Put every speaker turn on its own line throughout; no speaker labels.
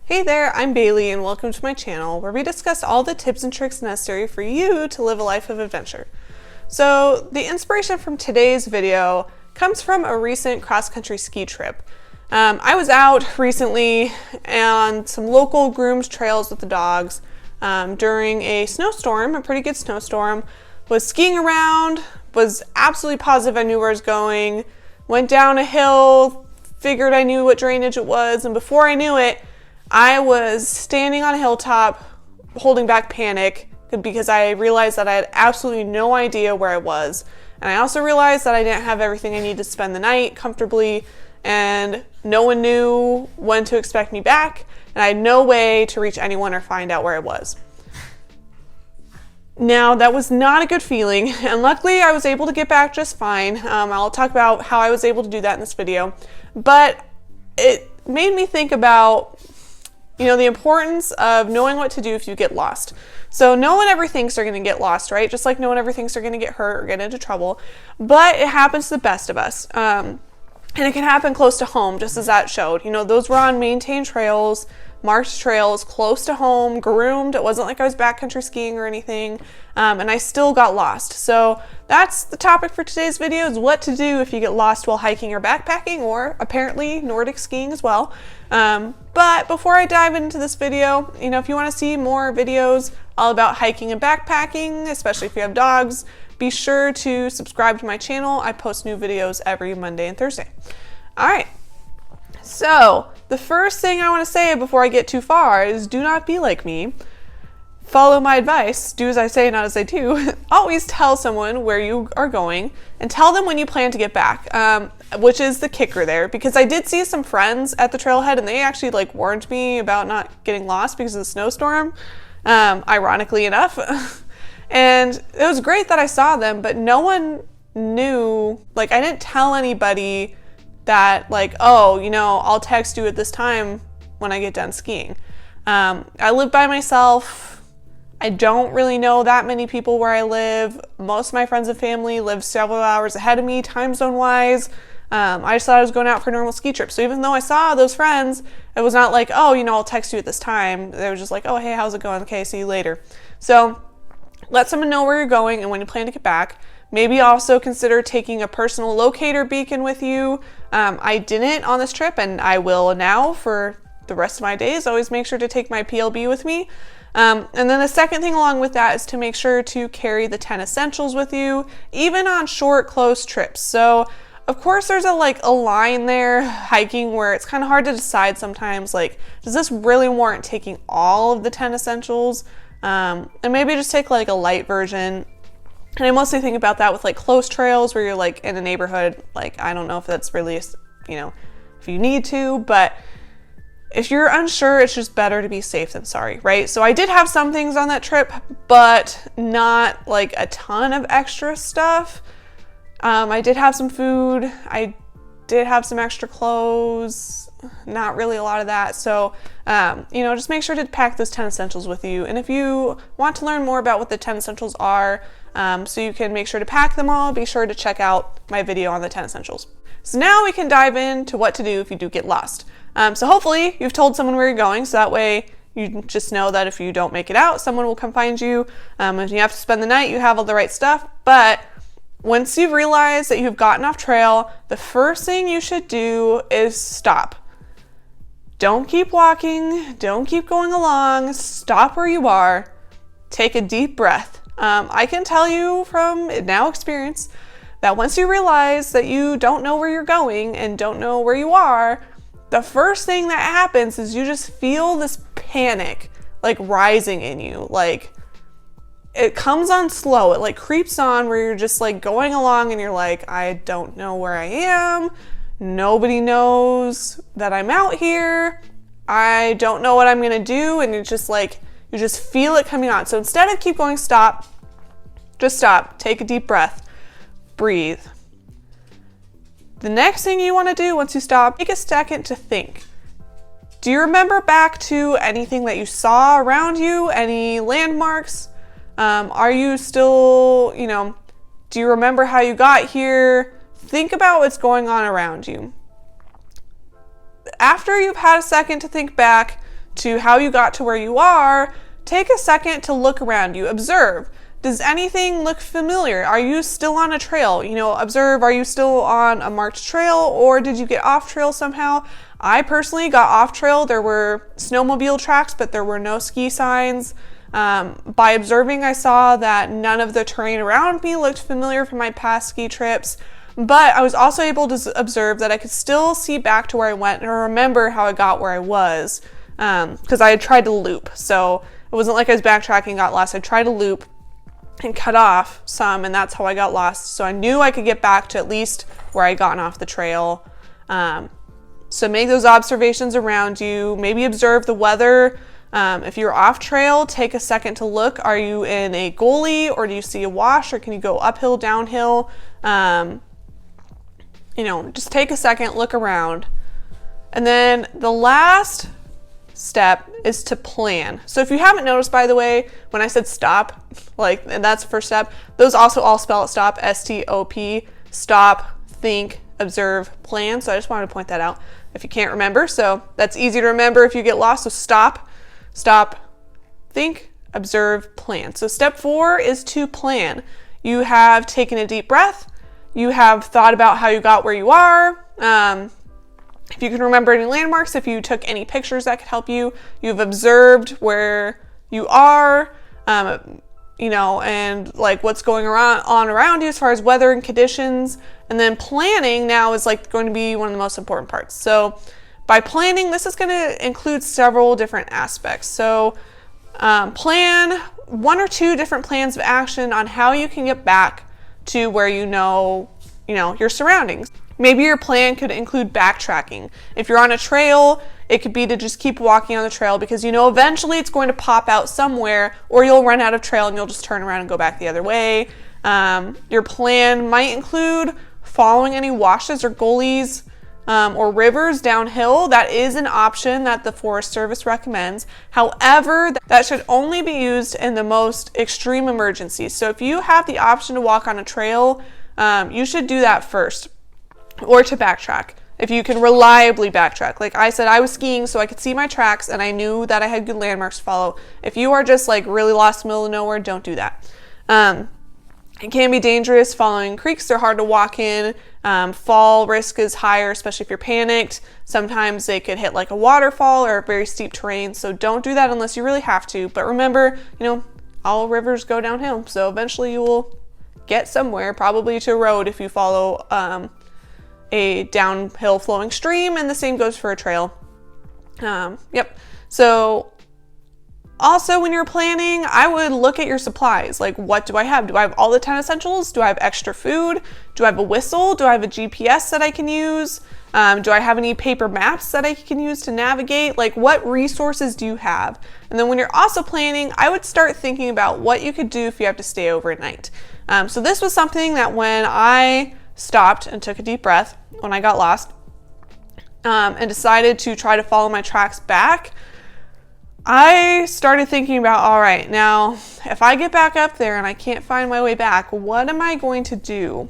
Hey there, I'm Bailey and welcome to my channel where we discuss all the tips and tricks necessary for you to live a life of adventure. So the inspiration from today's video comes from a recent cross-country ski trip. I was out recently on some local groomed trails with the dogs during a snowstorm, a pretty good snowstorm. Was skiing around, was absolutely positive I knew where I was going, went down a hill, figured I knew what drainage it was, and before I knew it, I was standing on a hilltop holding back panic because I realized that I had absolutely no idea where I was. And I also realized that I didn't have everything I needed to spend the night comfortably, and no one knew when to expect me back, and I had no way to reach anyone or find out where I was. Now, that was not a good feeling, and luckily I was able to get back just fine. I'll talk about how I was able to do that in this video, but it made me think about the importance of knowing what to do if you get lost. So no one ever thinks they're going to get lost, right? Just like no one ever thinks they're going to get hurt or get into trouble. But it happens to the best of us. And it can happen close to home, just as that showed. Those were on maintained trails, marked trails, close to home, groomed. It wasn't like I was backcountry skiing or anything. And I still got lost. So that's the topic for today's video, is what to do if you get lost while hiking or backpacking, or apparently Nordic skiing as well. But before I dive into this video, if you want to see more videos all about hiking and backpacking, especially if you have dogs, be sure to subscribe to my channel. I post new videos every Monday and Thursday. All right. So the first thing I want to say before I get too far is do not be like me. Follow my advice. Do as I say, not as I do. Always tell someone where you are going and tell them when you plan to get back, which is the kicker there, because I did see some friends at the trailhead and they actually warned me about not getting lost because of the snowstorm, ironically enough. And it was great that I saw them, but no one knew, I didn't tell anybody that I'll text you at this time when I get done skiing. I live by myself. I don't really know that many people where I live. Most of my friends and family live several hours ahead of me, time zone wise. I just thought I was going out for a normal ski trip. So even though I saw those friends, it was not like, I'll text you at this time. They were just like, oh, hey, how's it going? Okay, see you later. So let someone know where you're going and when you plan to get back. Maybe also consider taking a personal locator beacon with you. I didn't on this trip, and I will now for the rest of my days. Always make sure to take my PLB with me. And then the second thing along with that is to make sure to carry the 10 essentials with you, even on short, close trips. So of course there's a line there hiking where it's kind of hard to decide sometimes, does this really warrant taking all of the 10 essentials? And maybe just take a light version. And I mostly think about that with close trails where you're in a neighborhood. I don't know if that's really, if you need to, but if you're unsure, it's just better to be safe than sorry, right? So I did have some things on that trip, but not a ton of extra stuff. I did have some food. I did have some extra clothes, not really a lot of that. So, just make sure to pack those 10 essentials with you. And if you want to learn more about what the 10 essentials are, so you can make sure to pack them all, be sure to check out my video on the 10 essentials. So now we can dive into what to do if you do get lost. So hopefully you've told someone where you're going, so that way you just know that if you don't make it out, someone will come find you. If you have to spend the night, you have all the right stuff. But once you've realized that you've gotten off trail, the first thing you should do is stop. Don't keep walking. Don't keep going along. Stop where you are. Take a deep breath. I can tell you from now experience that once you realize that you don't know where you're going and don't know where you are, the first thing that happens is you just feel this panic rising in you. It comes on slow. It creeps on where you're just going along and you're I don't know where I am. Nobody knows that I'm out here. I don't know what I'm gonna do. And it's just you just feel it coming on. So instead of keep going, stop. Just stop. Take a deep breath. Breathe. The next thing you want to do once you stop, take a second to think. Do you remember back to anything that you saw around you? Any landmarks? Are you still, do you remember how you got here? Think about what's going on around you. After you've had a second to think back, to how you got to where you are, take a second to look around you, observe. Does anything look familiar? Are you still on a trail? Observe, are you still on a marked trail, or did you get off trail somehow? I personally got off trail. There were snowmobile tracks, but there were no ski signs. By observing, I saw that none of the terrain around me looked familiar from my past ski trips, but I was also able to observe that I could still see back to where I went and remember how I got where I was, because I had tried to loop. So it wasn't like I was backtracking, got lost. I tried to loop and cut off some, and that's how I got lost. So I knew I could get back to at least where I gotten off the trail. So make those observations around you. Maybe observe the weather. If you're off trail, take a second to look. Are you in a gully, or do you see a wash, or can you go uphill, downhill? Just take a second, look around. And then the last step is to plan. So if you haven't noticed, by the way, when I said stop, and that's the first step, those also all spell out stop, S-T-O-P, stop, think, observe, plan. So I just wanted to point that out if you can't remember. So that's easy to remember if you get lost. So stop, think, observe, plan. So step 4 is to plan. You have taken a deep breath. You have thought about how you got where you are. If you can remember any landmarks, if you took any pictures that could help you, you've observed where you are, and like what's going on around you as far as weather and conditions. And then planning now is going to be one of the most important parts. So by planning, this is going to include several different aspects. So plan 1 or 2 different plans of action on how you can get back to where your surroundings. Maybe your plan could include backtracking. If you're on a trail, it could be to just keep walking on the trail because eventually it's going to pop out somewhere, or you'll run out of trail and you'll just turn around and go back the other way. Your plan might include following any washes or gullies or rivers downhill. That is an option that the Forest Service recommends. However, that should only be used in the most extreme emergencies. So if you have the option to walk on a trail, you should do that first, or to backtrack if you can reliably backtrack. Like I said, I was skiing so I could see my tracks and I knew that I had good landmarks to follow. If you are just really lost in the middle of nowhere, don't do that. It can be dangerous following creeks. They're hard to walk in. Fall risk is higher, especially if you're panicked. Sometimes they could hit a waterfall or very steep terrain. So don't do that unless you really have to. But remember, all rivers go downhill. So eventually you will get somewhere, probably to a road if you follow a downhill flowing stream, and the same goes for a trail. So also when you're planning, I would look at your supplies. What do I have? Do I have all the 10 essentials? Do I have extra food? Do I have a whistle? Do I have a GPS that I can use? Do I have any paper maps that I can use to navigate? What resources do you have? And then when you're also planning, I would start thinking about what you could do if you have to stay overnight. So this was something that when I stopped and took a deep breath when I got lost and decided to try to follow my tracks back, I started thinking about, all right, now if I get back up there and I can't find my way back, what am I going to do?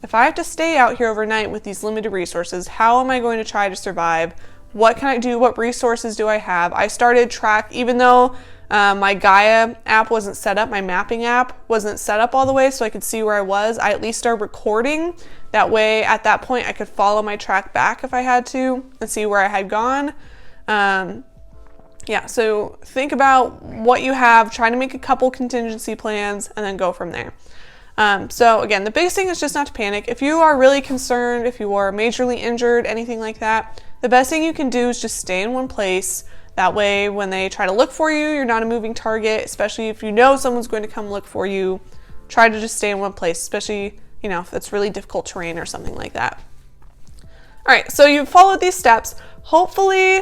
If I have to stay out here overnight with these limited resources, how am I going to try to survive? What can I do? What resources do I have? I started even though my Gaia app wasn't set up, my mapping app wasn't set up all the way so I could see where I was, I at least started recording. That way, at that point, I could follow my track back if I had to and see where I had gone. So think about what you have, try to make a couple contingency plans, and then go from there. So again, the biggest thing is just not to panic. If you are really concerned, if you are majorly injured, anything like that, the best thing you can do is just stay in one place. That way, when they try to look for you, you're not a moving target, especially if you know someone's going to come look for you. Try to just stay in one place, especially, if it's really difficult terrain or something like that. All right, so you've followed these steps. Hopefully,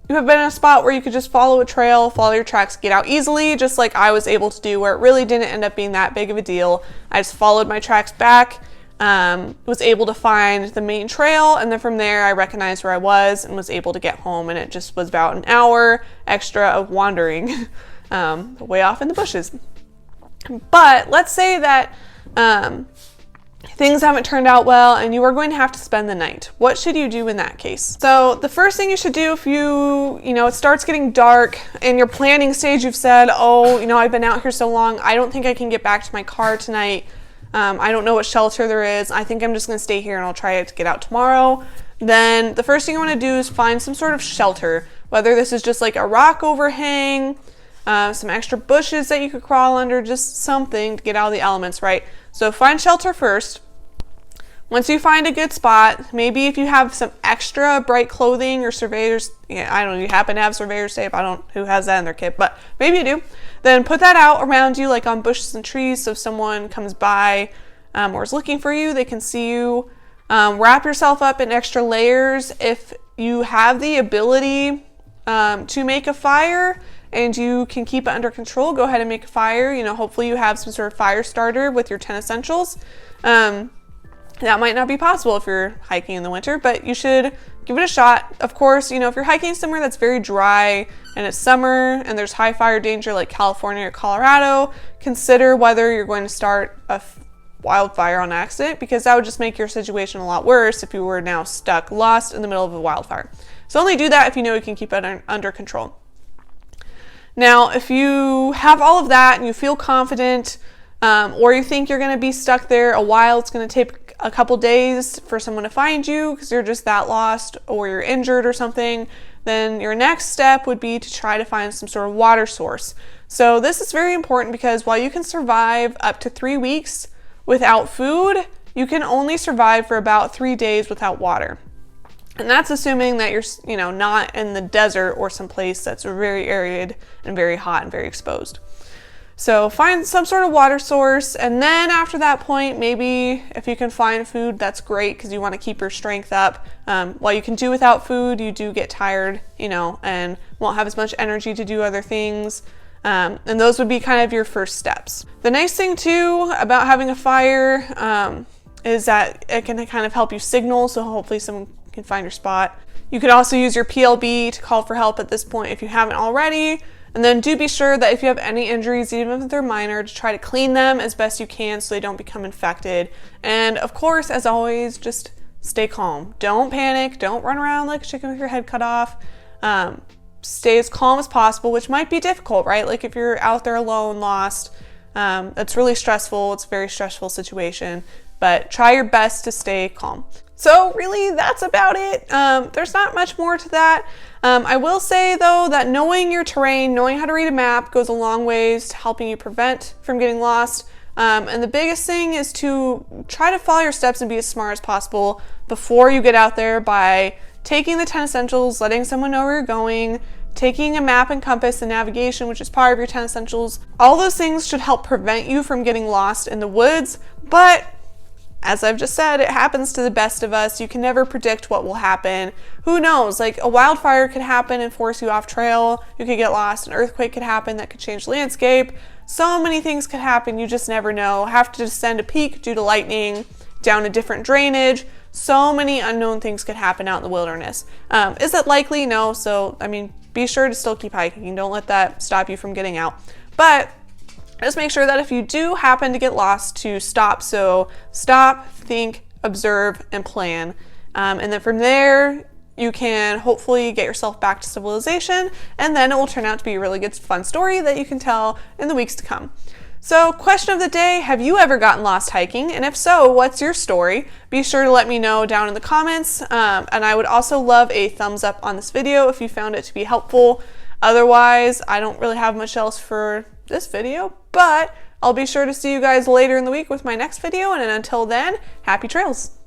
you have been in a spot where you could just follow a trail, follow your tracks, get out easily, just like I was able to do, where it really didn't end up being that big of a deal. I just followed my tracks back, was able to find the main trail, and then from there I recognized where I was and was able to get home, and it just was about an hour extra of wandering way off in the bushes. But let's say that things haven't turned out well and you are going to have to spend the night. What should you do in that case? So the first thing you should do if it starts getting dark in your planning stage, you've said, oh, I've been out here so long, I don't think I can get back to my car tonight. I don't know what shelter there is. I think I'm just going to stay here and I'll try to get out tomorrow. Then the first thing you want to do is find some sort of shelter, whether this is just like a rock overhang, some extra bushes that you could crawl under, just something to get out of the elements, right? So find shelter first. Once you find a good spot, maybe if you have some extra bright clothing or surveyor's, I don't know, you happen to have surveyor's tape, I don't know who has that in their kit, but maybe you do, then put that out around you like on bushes and trees so if someone comes by or is looking for you, they can see you. Wrap yourself up in extra layers. If you have the ability to make a fire and you can keep it under control, go ahead and make a fire. Hopefully you have some sort of fire starter with your 10 essentials. That might not be possible if you're hiking in the winter, but you should give it a shot. Of course, if you're hiking somewhere that's very dry and it's summer and there's high fire danger like California or Colorado, consider whether you're going to start a wildfire on accident, because that would just make your situation a lot worse if you were now stuck, lost in the middle of a wildfire. So only do that if you know you can keep it under control. Now, if you have all of that and you feel confident, or you think you're going to be stuck there a while, it's going to take a couple days for someone to find you because you're just that lost or you're injured or something, then your next step would be to try to find some sort of water source. So this is very important because while you can survive up to 3 weeks without food, you can only survive for about 3 days without water. And that's assuming that you're, not in the desert or someplace that's very arid and very hot and very exposed. So find some sort of water source, and then after that point, maybe if you can find food, that's great because you want to keep your strength up. While you can do without food, you do get tired, and won't have as much energy to do other things. And those would be kind of your first steps. The nice thing too about having a fire is that it can kind of help you signal, so hopefully someone can find your spot. You could also use your PLB to call for help at this point if you haven't already. And then do be sure that if you have any injuries, even if they're minor, to try to clean them as best you can so they don't become infected. And of course, as always, just stay calm. Don't panic. Don't run around like a chicken with your head cut off. Stay as calm as possible, which might be difficult, right? Like if you're out there alone, lost, that's really stressful. It's a very stressful situation, but try your best to stay calm. So really, that's about it. There's not much more to that. I will say though that knowing your terrain, knowing how to read a map goes a long ways to helping you prevent from getting lost. And the biggest thing is to try to follow your steps and be as smart as possible before you get out there by taking the 10 essentials, letting someone know where you're going, taking a map and compass and navigation, which is part of your 10 essentials. All those things should help prevent you from getting lost in the woods, but as I've just said, it happens to the best of us. You can never predict what will happen. Who knows? Like a wildfire could happen and force you off trail. You could get lost. An earthquake could happen that could change the landscape. So many things could happen. You just never know. Have to descend a peak due to lightning, down a different drainage. So many unknown things could happen out in the wilderness. Is it likely? No. So, be sure to still keep hiking. Don't let that stop you from getting out. But just make sure that if you do happen to get lost, to stop. So stop, think, observe, and plan. And then from there, you can hopefully get yourself back to civilization, and then it will turn out to be a really good, fun story that you can tell in the weeks to come. So question of the day, have you ever gotten lost hiking? And if so, what's your story? Be sure to let me know down in the comments. And I would also love a thumbs up on this video if you found it to be helpful. Otherwise, I don't really have much else for this video, but I'll be sure to see you guys later in the week with my next video, and until then, happy trails!